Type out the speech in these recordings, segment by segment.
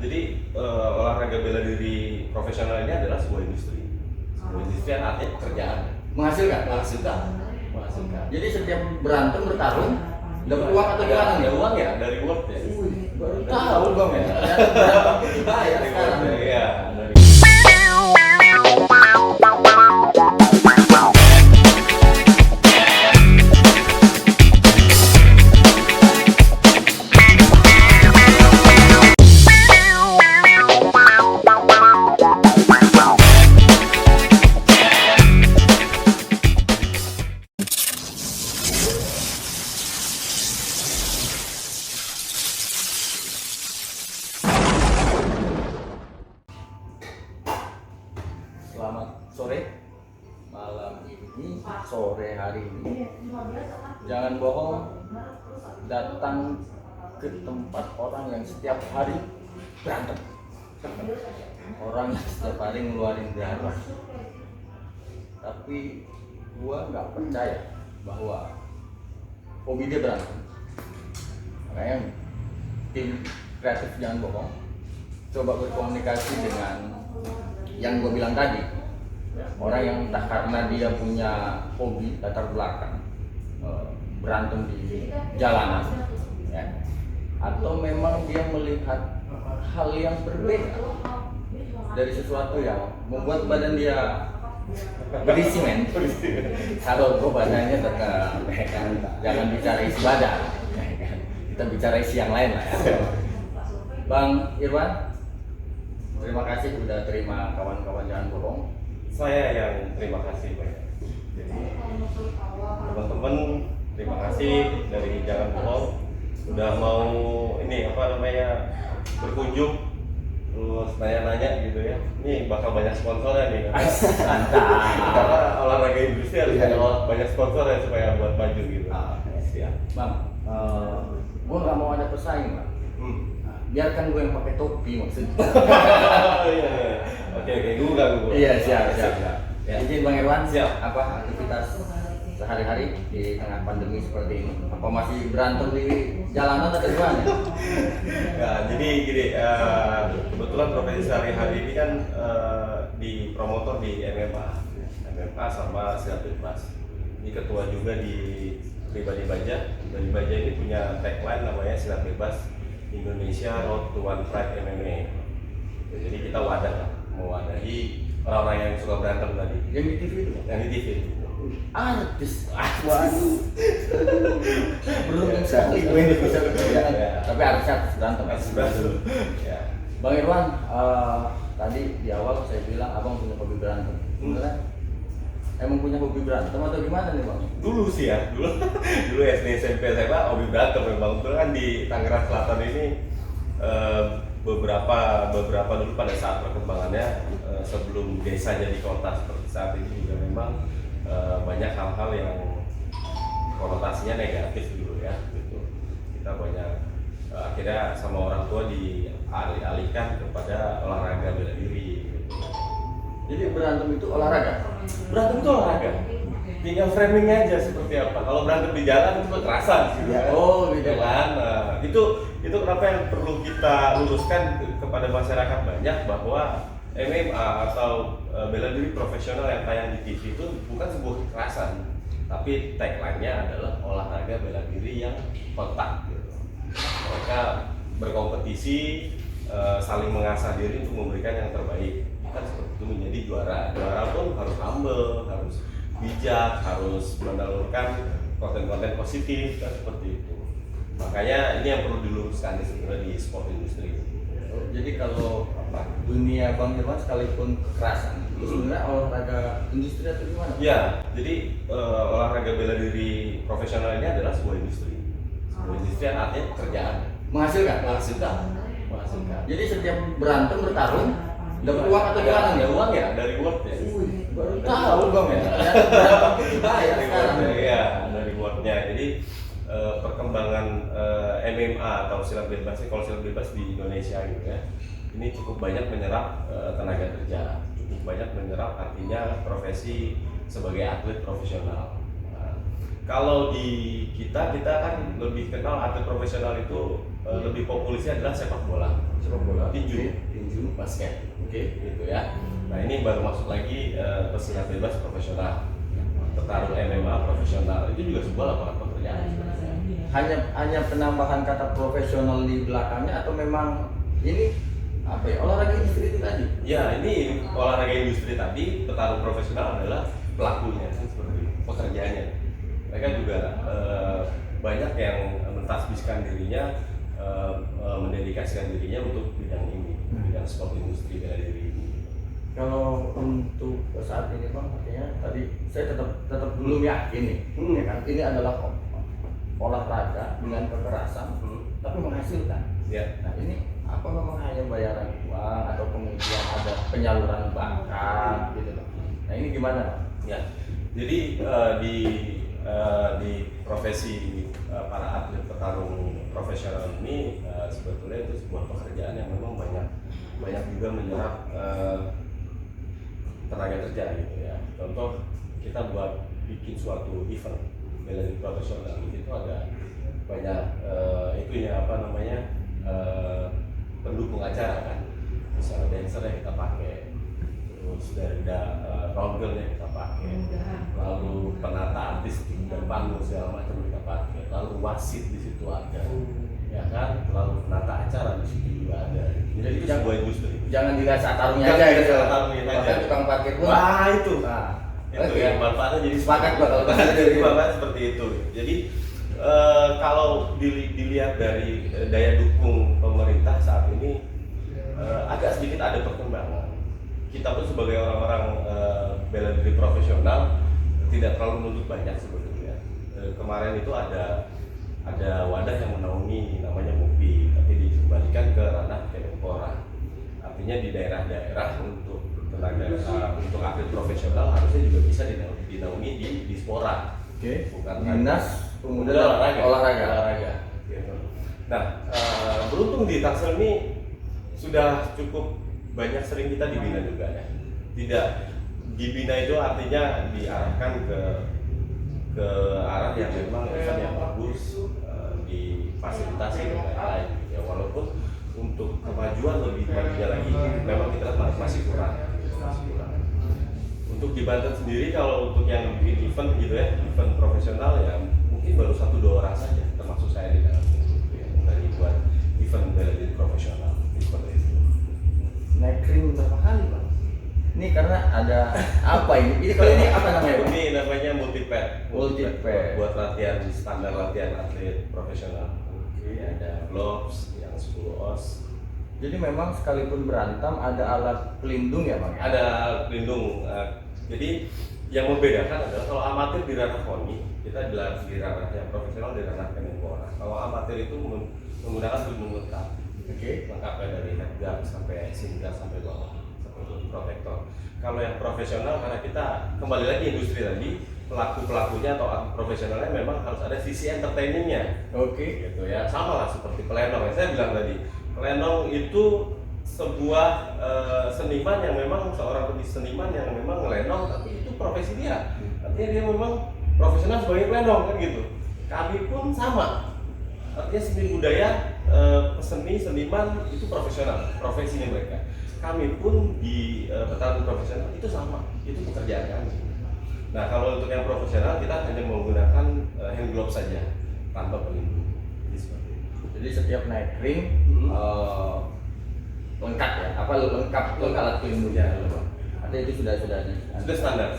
jadi olahraga bela diri profesional ini adalah sebuah industri. Sebuah industri yang artinya pekerjaan. Menghasilkan? Menghasilkan. Menghasilkan. Jadi setiap berantem bertarung dapat uang atau gimana nih? Uang ya dari world ya. Baru tahu bang ya. Berantem dibayar sekarang. Iya. Selamat sore, malam ini, sore hari ini, jangan bohong, datang ke tempat orang yang setiap hari berantem, orang yang setiap hari ngeluarin darah. Tapi gua nggak percaya bahwa hobi dia berantem. Makanya tim kreatif jangan bohong, coba berkomunikasi dengan yang gue bilang tadi, orang yang entah karena dia punya hobi latar belakang berantem di jalanan ya, atau memang dia melihat hal yang berbeda dari sesuatu yang membuat badan dia berisi men. Kalau gue badannya tetap jangan bicara isi badan, kita bicara isi yang lain lah ya. Bang Irwan, terima kasih sudah terima kawan-kawan jangan bohong. Saya yang terima kasih banyak. Jadi teman-teman terima kasih dari Jangan Bohong udah mau ini berkunjung terus nanya-nanya gitu ya. Ini bakal banyak sponsornya nih. Karena olahraga industri harus ada banyak sponsor ya supaya buat maju gitu. Siap. Bang, gue nggak mau ada pesaing bang. Biarkan gue yang pakai topi maksudnya. Oke, gue enggak. Iya, siap. Ya. Izin Bang Irwan, Siap. apa aktivitas sehari-hari di tengah pandemi seperti ini? Apa masih berantem di jalanan atau gimana? Ya, jadi gini, kebetulan profesi sehari-hari ini kan di promotor di MMA sama silat bebas. Ini ketua juga di Pribadi Baja. Pribadi Baja ini punya tagline namanya silat bebas Indonesia Road to One Pride MMA. Jadi kita wadah lah, mewadahi orang-orang yang suka berantem tadi. Yang di TV itu? Yang di TV. Artis. Waduh. Beruntung sekali gue ini bisa berjalan. Ya. Tapi artis berantem. Ya. Bang Irwan, tadi di awal saya bilang abang punya hobi berantem. Beneran? Emang punya hobi berantem atau gimana nih bang? Dulu sih ya, dulu SD SMP SMA hobi berantem memang. Betul kan di Tangerang Selatan ini beberapa dulu pada saat perkembangannya sebelum desa jadi kota seperti saat ini juga memang banyak hal-hal yang konotasinya negatif dulu ya gitu. Kita banyak akhirnya sama orang tua dialihkan kepada olahraga bela diri gitu. Jadi berantem itu olahraga? Berantem itu olahraga, tinggal framingnya aja seperti apa. Kalau berantem di jalan itu kekerasan gitu Ya, kan. oh gitu Kan? Nah, itu kenapa yang perlu kita luruskan kepada masyarakat banyak bahwa MMA atau bela diri profesional yang tayang di TV itu bukan sebuah kekerasan, tapi tagline-nya adalah olahraga bela diri yang kontak gitu. Mereka berkompetisi, saling mengasah diri untuk memberikan yang terbaik. Kan seperti itu menjadi juara pun harus humble, harus bijak, harus menelurkan konten-konten positif kan seperti itu. Makanya ini yang perlu diluruskan sebenarnya di sport industri. Jadi kalau dunia Bang Irwan sekalipun kekerasan itu sebenarnya olahraga industri atau gimana? Ya, jadi olahraga bela diri profesional ini adalah sebuah industri. Sebuah industri yang artinya pekerjaan. Menghasilkan? Menghasilkan. Jadi setiap berantem bertarung dapat uang atau gimana nih? Uang ya dari world ya. Baru tahu bang ya. Berantem dibayar sekarang. Iya, dari worldnya. Jadi perkembangan MMA atau silat bebas, kalau silat bebas di Indonesia gitu ya, ini cukup banyak menyerap tenaga kerja, cukup banyak menyerap artinya profesi sebagai atlet profesional. Nah, kalau di kita kan lebih kenal atlet profesional itu lebih populisnya adalah sepak bola, tinju, basket, gitu ya. Nah ini baru masuk lagi pesilat bebas profesional, petarung MMA profesional, itu juga sebuah lapangan pekerjaan. Hanya penambahan kata profesional di belakangnya atau memang ini apa ya, olahraga industri itu tadi? Ya ini olahraga industri tadi, petarung profesional adalah pelakunya, seperti pekerjaannya. Mereka juga banyak yang mentasbihkan dirinya, mendedikasikan dirinya untuk bidang ini, bidang sport industri bela diri ini. Kalau untuk saat ini Bang, artinya tadi saya tetap belum yakin nih, ya kan? Ini adalah olahraga dengan kekerasan, tapi menghasilkan. Ya. Nah ini apa memang hanya bayaran uang atau kemudian ada penyaluran bakat gitu loh? Nah ini gimana Bang? Ya. Jadi di profesi para atlet petarung profesional ini sebetulnya itu sebuah pekerjaan yang memang banyak juga menyerap tenaga kerja gitu ya. Contoh kita buat bikin suatu event bela diri profesional itu ada banyak pendukung acara kan, misalnya dancer yang kita pakai, terus dari roundel yang kita pakai, lalu penata artis dan panggung segala macam kita pakai, lalu wasit di situ ada, ya kan, lalu penata acara di situ juga ada. Jadi itu sebuah industri. Jangan dilihat saat tarungnya aja gitu. Bahkan tukang parkir pun. Wah itu. Nah, itu ya manfaatnya jadi sepakat Pak kalau jadi manfaat seperti itu. Jadi kalau dilihat dari daya dukung pemerintah saat ini agak sedikit ada perkembangan. Kita pun sebagai orang-orang bela diri profesional tidak terlalu menuntut banyak sebetulnya. Kemarin itu ada wadah yang menaungi namanya MUPI, tapi dikembalikan ke ranah Kemenpora. Artinya di daerah-daerah untuk untuk atlet profesional harusnya juga bisa dinaungi di Dispora. Bukan Dinas Pemuda dan Olahraga. Gitu. Nah, beruntung di Tangsel ini sudah cukup banyak sering kita dibina juga ya. Tidak dibina itu artinya diarahkan ke arah yang memang event yang bagus, difasilitasi dan lain-lain. Ya walaupun untuk kemajuan lebih majunya lagi memang kita lihat masih kurang. Untuk di Banten sendiri kalau untuk yang bikin event gitu ya, event profesional ya mungkin baru 1-2 orang saja, termasuk saya di dalam itu ya, dari buat event bela diri profesional seperti itu. Naik ring berapa kali Pak? Ini karena ada apa ini? Ini kalau ini apa namanya Pak? Ini namanya multipad. Buat latihan standar latihan atlet profesional. Ada gloves yang 10 oz. Jadi memang sekalipun berantem ada alat pelindung ya Bang? Ada alat pelindung. Jadi yang membedakan adalah kalau amatir di ranah KONI, kita di ranah yang profesional di ranah Kemenpora. Kalau amatir itu menggunakan pelindung lengkap. Lengkapnya dari headguard sampai singkat sampai bawah, sampai protektor. Kalau yang profesional karena kita kembali lagi industri tadi, pelakunya atau atlet profesionalnya memang harus ada sisi entertainingnya. Gitu ya, sama lah seperti pelenong yang saya bilang tadi. Pelenong itu sebuah seniman yang memang seorang seniman yang memang ngelenong, tapi itu profesi dia. Artinya dia memang profesional sebagai pelenong kan gitu. Kami pun sama. Artinya seni budaya, seniman itu profesional, profesinya mereka. Kami pun di petarung profesional itu sama, itu pekerjaan kami. Nah kalau untuk yang profesional kita hanya menggunakan hand glove saja tanpa pelindung. Jadi setiap naik ring lengkap ya? Apa lengkap alat pelindungnya? Artinya itu sudah standar.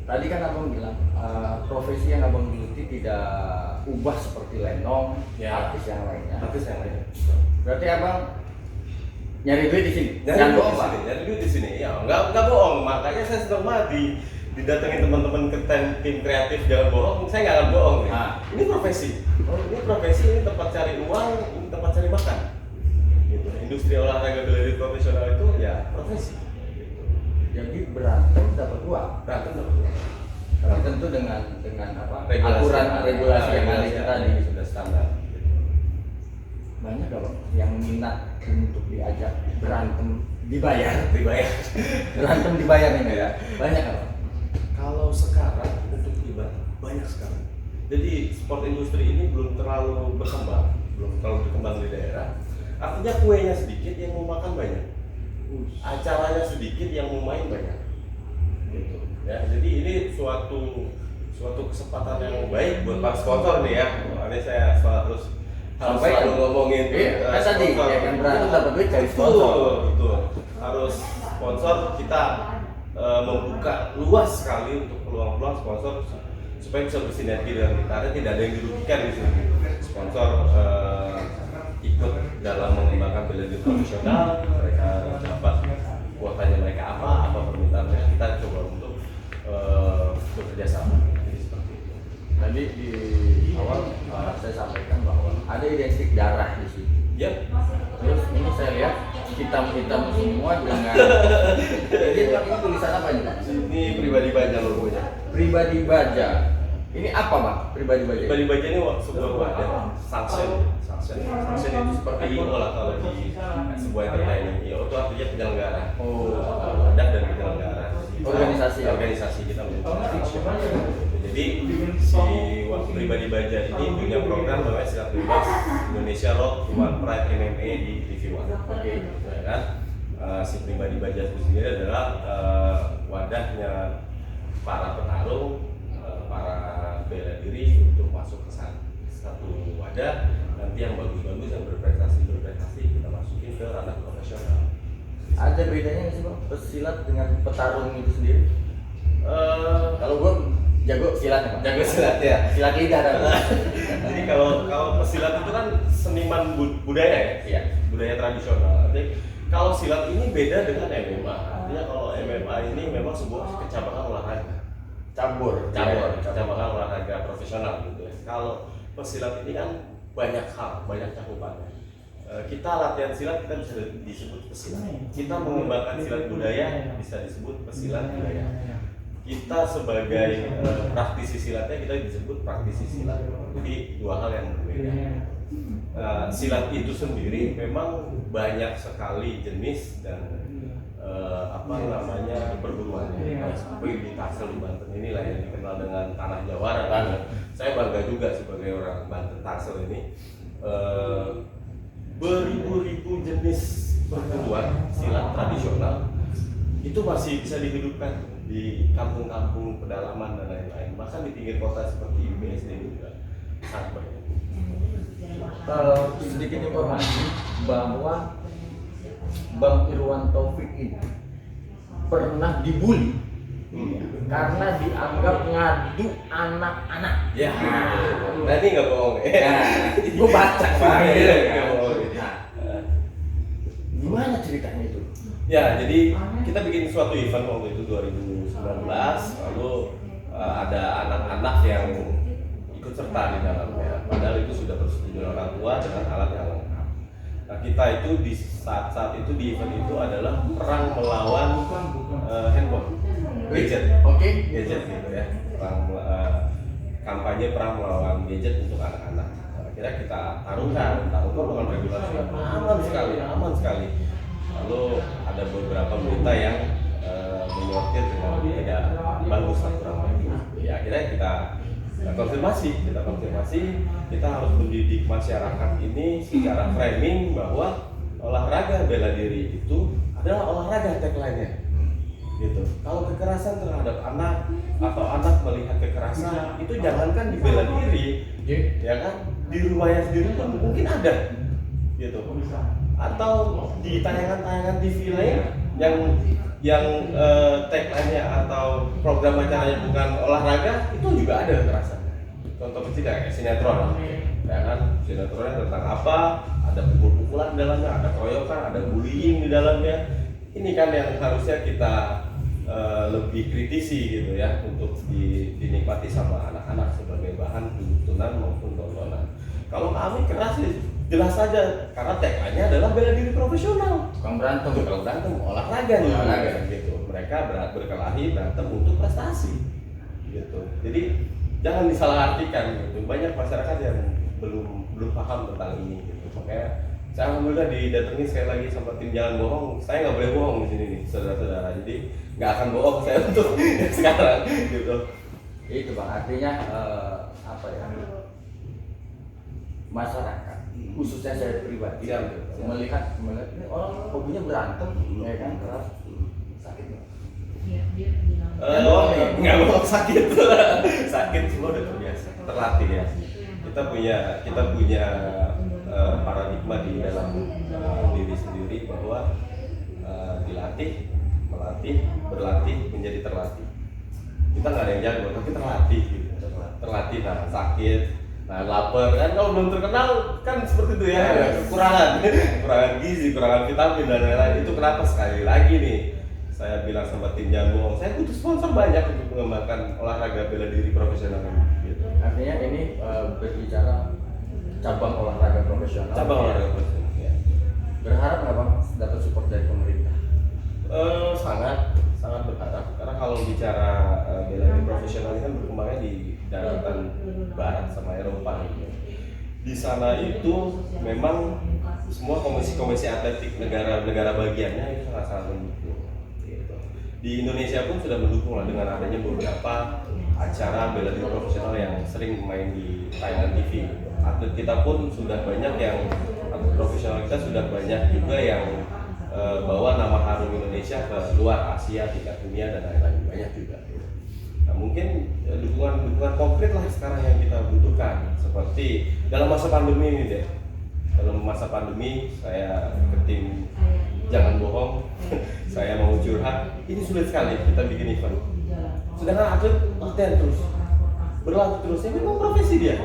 Tadi kan abang bilang profesi yang abang geluti tidak ubah seperti lenong, artis yang lainnya. Berarti abang nyari duit di sini. Nyari duit di sini. Ya, enggak bohong. Makanya saya senang banget didatengin teman-teman ke tim kreatif, jangan bohong. Saya nggak akan bohong nih. Ini profesi. Ini tempat cari uang, ini tempat cari makan. Gitu. Industri olahraga bela diri profesional itu ya profesi. Gitu. Jadi berantem dapat uang. Tapi tentu dengan apa? Regulasi yang ada tadi sudah standar. Banyak kalau yang minat untuk diajak berantem dibayar. Berantem dibayar ini ya. Banyak apa? Kalau sekarang untuk banyak sekali. Jadi sport industri ini belum terlalu berkembang belum terlalu berkembang di daerah. Artinya kuenya sedikit yang mau makan banyak, acaranya sedikit yang mau main banyak, gitu ya. Jadi ini suatu kesempatan yang baik buat para sponsor nih ya. Ini saya harus selalu ngomongin kan tadi ya kan berantem dapat duit cari betul, sponsor. betul. Harus sponsor kita membuka luas sekali untuk peluang-peluang sponsor supaya bisa bersinergi dengan kita. Tidak ada yang dirugikan di sini. Sponsor ikut dalam mengembangkan bela diri profesional, mereka dapat kuotanya mereka apa permintaan mereka, kita coba untuk bekerja sama. Jadi seperti itu. Tadi di awal saya sampaikan bahwa ada identik darah di sini. Yap. Terus ini saya lihat hitam-hitam semua dengan ini tulisan apa ini? Ini pribadi baja logonya. Pribadi baja. Ini apa Bang? Pribadi baja. Pribadi baja ini sebuah wadah sanction itu seperti IO lah kalau di sebuah entertainment. IO itu artinya penyelenggara. Wadah dan penyelenggara. Organisasi kita menjadi sanction. Jadi si pribadi baja ini punya program namanya Silat Bebas Indonesia Rock One Pride MMA di TV One. Oke. Ya kan? Si pribadi baja itu sendiri adalah wadahnya para petarung, para bela diri untuk masuk ke satu wadah. Nanti yang bagus-bagus yang berprestasi kita masukin ke ranah profesional. Ada bedanya nggak sih Bang pesilat dengan petarung itu sendiri? Kalau gue jago silat ya Bang. Jago silat ya. Silat lidah dan. Jadi kalau pesilat itu kan seniman budaya ya, Iya. budaya tradisional. Artinya kalau silat ini beda dengan MMA. Artinya kalau MMA ini memang sebuah kecabangan olahraga. Cabur. Kecabangan olahraga profesional gitu ya. Kalau pesilat ini kan banyak hal, banyak cakupannya. Kita latihan silat kita bisa disebut pesilat. Kita mengembangkan silat budaya bisa disebut pesilat budaya. Kita sebagai praktisi silatnya kita disebut praktisi silat. Jadi dua hal yang berbeda. Silat itu sendiri memang banyak sekali jenis dan perguruannya. Seperti di Tangsel di Banten inilah yang dikenal dengan tanah jawara. Saya bangga juga sebagai orang Banten Tangsel ini. Beribu-ribu jenis perguruan silat tradisional itu masih bisa dihidupkan di kampung-kampung pedalaman dan lain-lain, bahkan di pinggir kota seperti BSD juga sangat banyak. Sedikit informasi bahwa Bang Irwan Taufik ini pernah dibully karena dianggap ngadu anak-anak. Ya, nah ini nggak bohong. Gue baca Bang. Nggak bohong. Gimana ceritanya itu? Ya, jadi kita bikin suatu event waktu itu 2019, lalu ada anak-anak yang ikut serta di dalamnya. Padahal itu sudah persetujuan orang tua dengan alat yang lengkap. Nah, kita itu di saat itu di event itu adalah perang melawan handphone, gadget, gadget gitu ya. Kampanye perang melawan gadget untuk anak-anak. Akhirnya kita taruhkan dengan regulasi yang aman sekali. Lalu ada beberapa berita yang menyortir dengan tidak bagus lah kurang lebih. Ya akhirnya kita konfirmasi, kita harus mendidik masyarakat ini secara framing bahwa olahraga bela diri itu adalah olahraga tagline-nya. Gitu. Kalau kekerasan terhadap anak atau anak melihat kekerasan itu jangankan di bela diri, ya kan? Di rumahnya sendiri pun mungkin ada, gitu. Atau di tayangan-tayangan TV lain yang tagline-nya atau program acaranya bukan olahraga itu juga ada kekerasan. Contoh kecil kayak sinetron, ya kan? Sinetronnya tentang apa? Ada pukul-pukulan di dalamnya, ada keroyokan, ada bullying di dalamnya. Ini kan yang harusnya kita lebih kritisi gitu ya untuk dinikmati sama anak-anak sebagai bahan tuntunan maupun tontonan. Kalau kami keras jelas saja karena tagline-nya adalah bela diri profesional. Bukan berantem. Kalau berantem olahraga gitu. Mereka berkelahi berantem untuk prestasi gitu. Jadi jangan disalahartikan gitu. Banyak masyarakat yang belum paham tentang ini gitu. Makanya saya alhamdulillah didatangi sekali lagi sama tim Jangan Bohong. Saya nggak boleh bohong di sini nih, saudara-saudara. Jadi nggak akan bohong saya untuk sekarang gitu. Itu Bang, artinya apa ya? Masyarakat khususnya saya pribadi Siap. melihat ini orang hobinya berantem, ya kan, keras, sakit nggak? Nggak mau sakit, sakit semua udah terbiasa, terlatih ya. Kita punya paradigma di dalam diri sendiri bahwa dilatih, melatih, berlatih menjadi terlatih. Kita nggak ada yang jago, tapi terlatih gitu. Terlatih, nah sakit, nah lapar kan, kalau belum terkenal kan seperti itu ya, kekurangan gizi, kekurangan vitamin dan lain-lain. Itu kenapa sekali lagi nih saya bilang sama tim Jambo, saya butuh sponsor banyak untuk mengembangkan olahraga bela diri profesional gitu. Artinya ini berbicara cabang olahraga profesional. Cabang olahraga profesional. Ya. Berharap nggak Bang dapat support dari pemerintah? Sangat berharap, karena kalau bicara bela diri profesional ini kan berkembangnya di daratan barat sama Eropa gitu. Di sana itu memang semua komisi-komisi atletik negara bagiannya itu sangat mendukung gitu. Di Indonesia pun sudah mendukung lah dengan adanya beberapa acara bela diri profesional yang sering main di tayangan TV gitu. Atlet kita pun sudah banyak yang, atlet profesional kita sudah banyak juga yang bawa nama harum Indonesia ke luar Asia, tingkat dunia dan lain-lain, banyak juga. Nah, mungkin dukungan konkret lah sekarang yang kita butuhkan, seperti dalam masa pandemi ini deh. Dalam masa pandemi saya ke tim Jangan Bohong, saya mau curhat, ini sulit sekali kita bikin event. Sedangkan atlet latihan terus, berlatih terus, ini memang profesi dia.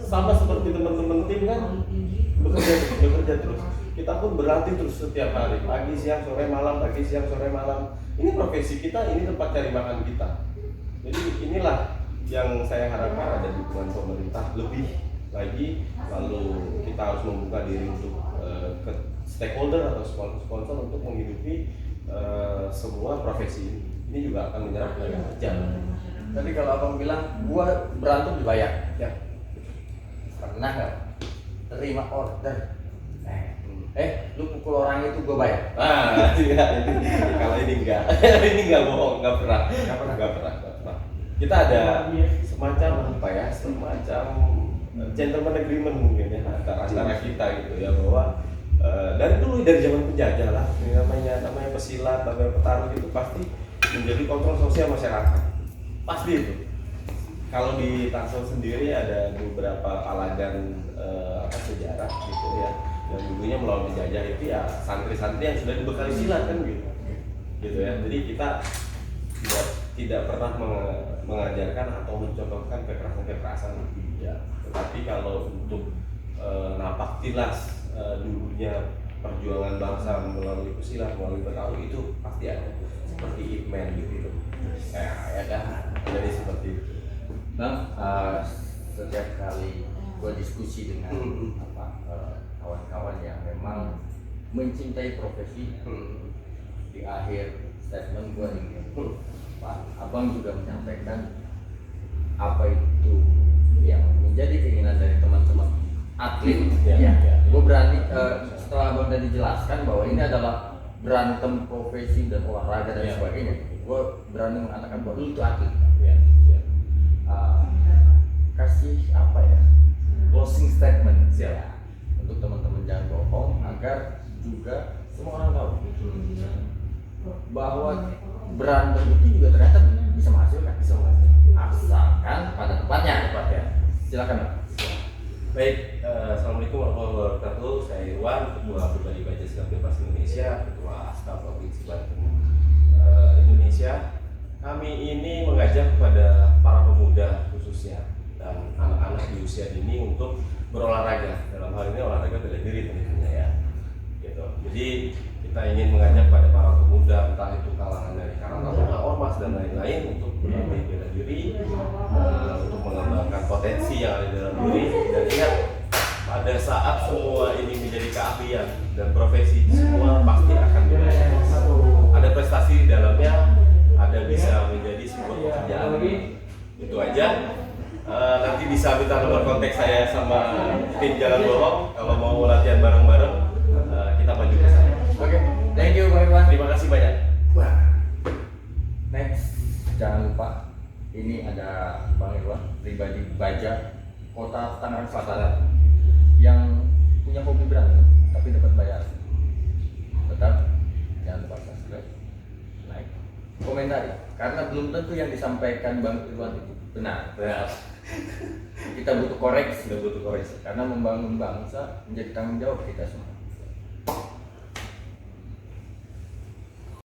Sama seperti teman-teman tim kan, bekerja terus. Kita pun berlatih terus setiap hari, pagi, siang, sore, malam, pagi, siang, sore, malam. Ini profesi kita, ini tempat cari makan kita. Jadi inilah yang saya harapkan ada dukungan pemerintah lebih lagi, lalu kita harus membuka diri untuk ke stakeholder atau sponsor untuk menghidupi semua profesi ini. Ini juga akan menyerap tenaga kerja. Tapi kalau abang bilang gua berantem dibayar, ya pernah nggak terima order? Lu pukul orang itu gua bayar? Kalau ini enggak, ini enggak bohong, enggak pernah. Kita ada semacam apa ya, semacam gentleman agreement mungkin ya antara kita gitu ya, bahwa dari zaman penjajah lah, ini namanya pesilat, namanya petarung itu pasti menjadi kontrol sosial masyarakat, pasti itu. Kalau di Tangsel sendiri ada beberapa palagan sejarah gitu ya, yang dulunya melawan penjajah itu ya santri-santri yang sudah dibekali silat kan gitu ya. Jadi kita tidak pernah mengajarkan atau mencontohkan kekerasan tidak. Tetapi kalau untuk napak tilas dulunya perjuangan bangsa melalui pesilat, melalui petarung itu pasti ada, seperti Ip Man gitu. Ya kan, jadi seperti itu. Bang, setiap kali gua diskusi dengan kawan-kawan yang memang mencintai profesi, di akhir statement gue ini, Pak, abang juga menyampaikan apa itu yang menjadi keinginan dari teman-teman atlet. Gue berani setelah abang tadi jelaskan bahwa ini adalah berantem profesi dan olahraga dan sebagainya, gue berani mengatakan bahwa itu atlet. Kasih apa ya, closing statement ya untuk teman-teman Jangan Bohong, agar juga semua orang tahu bahwa berantem itu juga ternyata bisa menghasilkan, asalkan pada tempatnya. Silakan Pak. Baik, assalamualaikum warahmatullahi wabarakatuh. Saya Irwan, Ketua Pribadi Baja Sikap Bebas Indonesia, Ketua Aska Provinsi Banten Indonesia. Kami ini mengajak kepada para pemuda khususnya dan anak-anak di usia dini untuk berolahraga. Dalam hal ini olahraga bela diri tentunya ya. Gitu. Jadi kita ingin mengajak pada para pemuda, entah itu kalangan dari Karangtaruna, Ormas dan lain-lain, untuk berlatih bela diri, untuk mengembangkan potensi yang ada di dalam diri. Dan ingat, pada saat semua ini menjadi keahlian dan profesi, semua pasti akan dibayar. Ada prestasi di dalamnya, ada bisa menjadi sebuah pekerjaan. Itu aja. Nanti bisa minta nomor kontak saya sama tim Jangan Bohong kalau mau latihan bareng-bareng, kita maju ke sana. Oke, thank you Pak Irwan. Terima kasih banyak. Wah. Next, jangan lupa ini ada Bang Irwan, Pribadi Baja Kota Tangerang Selatan, yang komentari karena belum tentu yang disampaikan Bang Irwan itu benar. Nah, Kita butuh koreksi sudah butuh koreksi. karena membangun bangsa menjadi tanggung jawab kita semua.